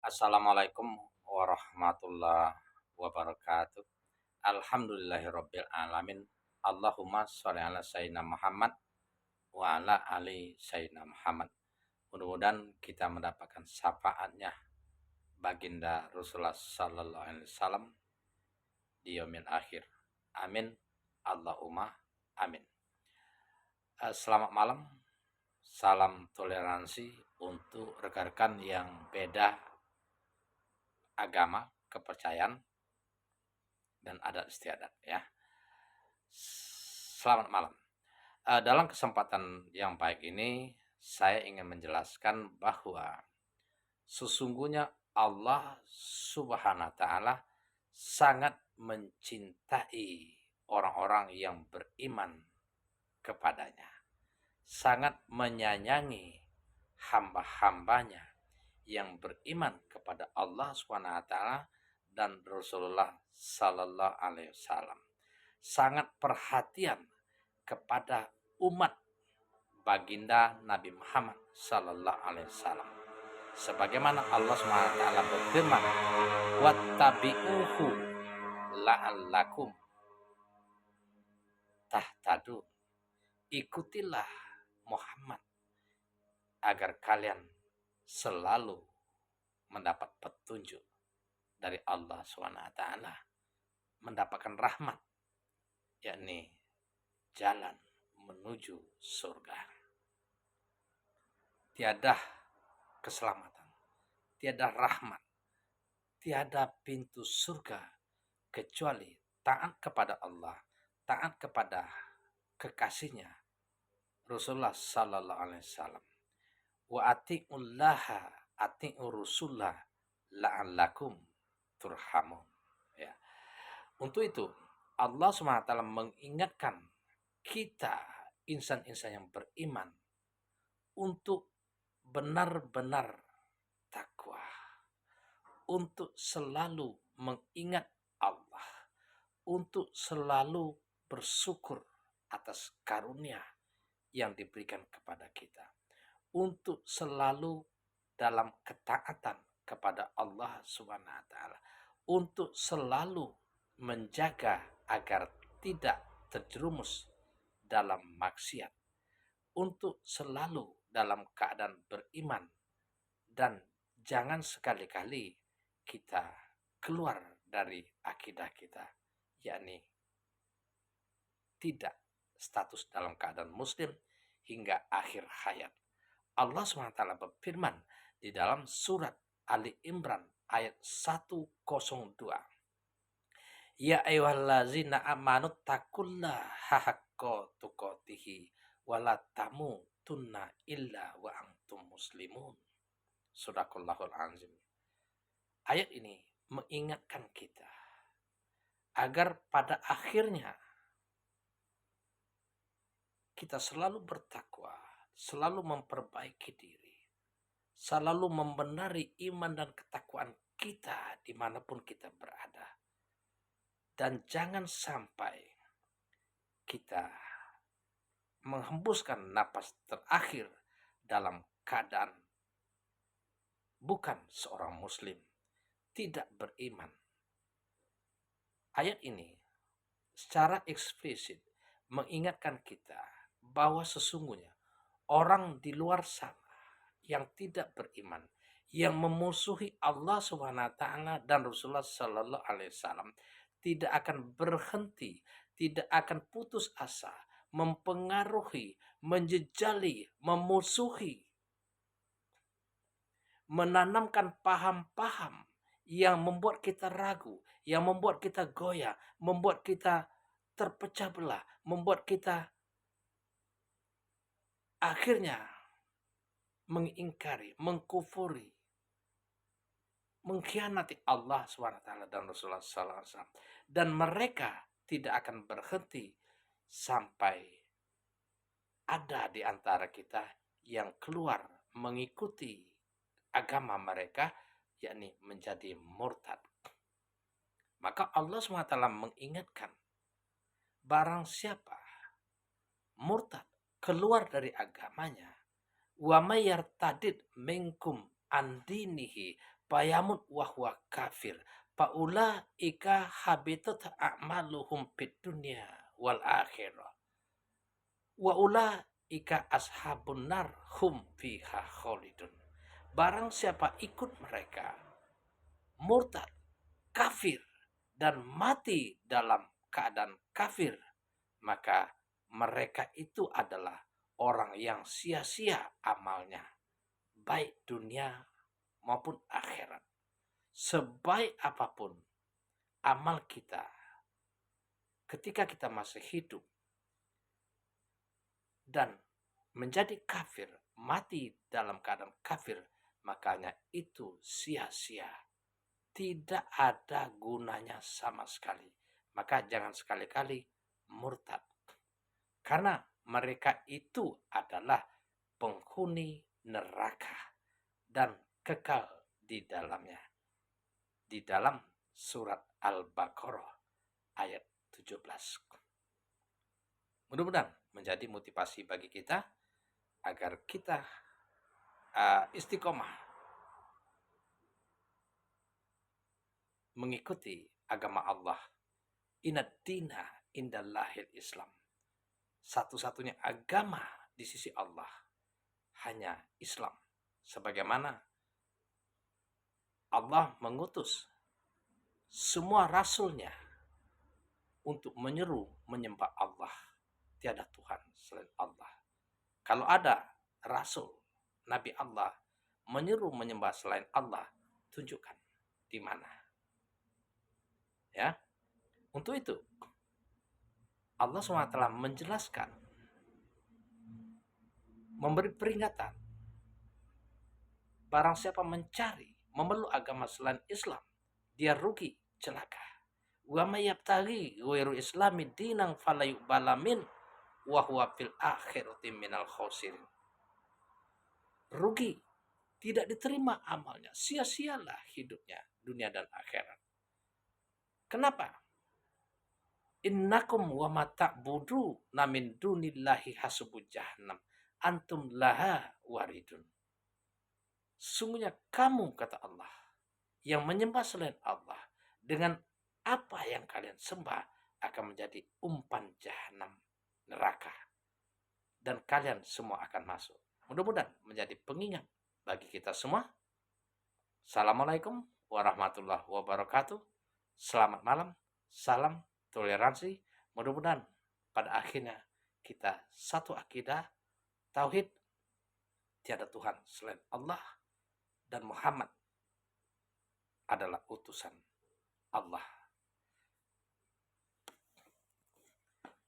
Assalamualaikum warahmatullahi wabarakatuh. Alhamdulillahirabbil alamin. Allahumma sholli ala sayyidina Muhammad wa ala ali sayyidina Muhammad. Mudah-mudahan kita mendapatkan syafaatnya baginda Rasulullah sallallahu alaihi wasallam di yaumil akhir. Amin. Allahumma amin. Selamat malam. Salam toleransi untuk rekan-rekan yang beda agama, kepercayaan, dan adat istiadat ya. Selamat malam. Dalam kesempatan yang baik ini saya ingin menjelaskan bahwa sesungguhnya Allah Subhanahu wa taala sangat mencintai orang-orang yang beriman kepadanya. Sangat menyayangi hamba-hambanya yang beriman kepada Allah Subhanahu wa taala dan Rasulullah sallallahu alaihi wasallam. Sangat perhatian kepada umat baginda Nabi Muhammad sallallahu alaihi wasallam. Sebagaimana Allah Subhanahu wa taala berfirman, "Wattabi'uhu la'allakum tahtadun." Ikutilah Muhammad agar kalian selalu mendapat petunjuk dari Allah SWT, mendapatkan rahmat, yakni jalan menuju surga. Tiada keselamatan, tiada rahmat, tiada pintu surga kecuali taat kepada Allah, taat kepada kekasihnya Rasulullah sallallahu alaihi wasallam. Wa atiullaha atiur rusullah la'allakum turhamun. Ya. Untuk itu Allah SWT mengingatkan kita insan-insan yang beriman untuk benar-benar takwa, untuk selalu mengingat Allah, untuk selalu bersyukur atas karunia yang diberikan kepada kita, untuk selalu dalam ketaatan kepada Allah Subhanahu wa taala, untuk selalu menjaga agar tidak terjerumus dalam maksiat, untuk selalu dalam keadaan beriman, dan jangan sekali-kali kita keluar dari akidah kita, yakni tidak status dalam keadaan muslim hingga akhir hayat. Allah SWT berfirman di dalam surat Ali Imran ayat 102. Ya ayyuhallazina amanu taqullaha haqqa tuqatih wa la tamutunna illa wa antum muslimun. Shadaqallahul azim. Ayat ini mengingatkan kita agar pada akhirnya kita selalu bertakwa, selalu memperbaiki diri, selalu membenari iman dan ketakwaan kita dimanapun kita berada. Dan jangan sampai kita menghembuskan napas terakhir dalam keadaan bukan seorang muslim, tidak beriman. Ayat ini secara eksplisit mengingatkan kita bahwa sesungguhnya orang di luar sana yang tidak beriman, yang memusuhi Allah Subhanahu wa taala dan Rasulullah sallallahu alaihi wasallam tidak akan berhenti, tidak akan putus asa mempengaruhi, menjejali, memusuhi, menanamkan paham-paham yang membuat kita ragu, yang membuat kita goyah, membuat kita terpecah belah, membuat kita akhirnya mengingkari, mengkufuri, mengkhianati Allah SWT dan Rasulullah SAW. Dan mereka tidak akan berhenti sampai ada di antara kita yang keluar mengikuti agama mereka, yakni menjadi murtad. Maka Allah SWT mengingatkan, barang siapa murtad, keluar dari agamanya, wa may yartadid minkum an dinihi Fayamut wa huwa kafir. Faulaika habitat a'maluhum fid dunya wal akhirah. Wa ulaika ashabun nar hum fiha khalidun. Barang siapa ikut mereka, murtad, kafir, dan mati dalam keadaan kafir, maka mereka itu adalah orang yang sia-sia amalnya, baik dunia maupun akhirat. Sebaik apapun amal kita, ketika kita masih hidup dan menjadi kafir, mati dalam keadaan kafir, makanya itu sia-sia. Tidak ada gunanya sama sekali. Maka jangan sekali-kali murtad. Karena mereka itu adalah penghuni neraka dan kekal di dalamnya. Di dalam surat Al-Baqarah ayat 17. Mudah-mudahan menjadi motivasi bagi kita agar kita istiqomah mengikuti agama Allah. Inad dina indallahil Islam. Satu-satunya agama di sisi Allah hanya Islam. Sebagaimana Allah mengutus semua rasulnya untuk menyeru menyembah Allah. Tiada Tuhan selain Allah. Kalau ada rasul, Nabi Allah menyeru menyembah selain Allah, tunjukkan di mana. Ya, untuk itu Allah SWT menjelaskan, memberi peringatan, barang siapa mencari, memeluk agama selain Islam, dia rugi, celaka. Wa may yabtaghi ghairu islami dinang fala yuqbala min wa huwa fil akhirati minal khosirin. Rugi, tidak diterima amalnya, sia-sialah hidupnya dunia dan akhirat. Kenapa? Innakum wa ma ta'budu namin dunillahi hasubul jahannam antum laha waridun. Sungguhnya kamu, kata Allah, yang menyembah selain Allah, dengan apa yang kalian sembah akan menjadi umpan jahanam, neraka, dan kalian semua akan masuk. Mudah-mudahan menjadi pengingat bagi kita semua. Assalamualaikum warahmatullahi wabarakatuh. Selamat malam, salam toleransi. Mudah-mudahan pada akhirnya kita satu akidah, tauhid, tiada Tuhan selain Allah, dan Muhammad adalah utusan Allah.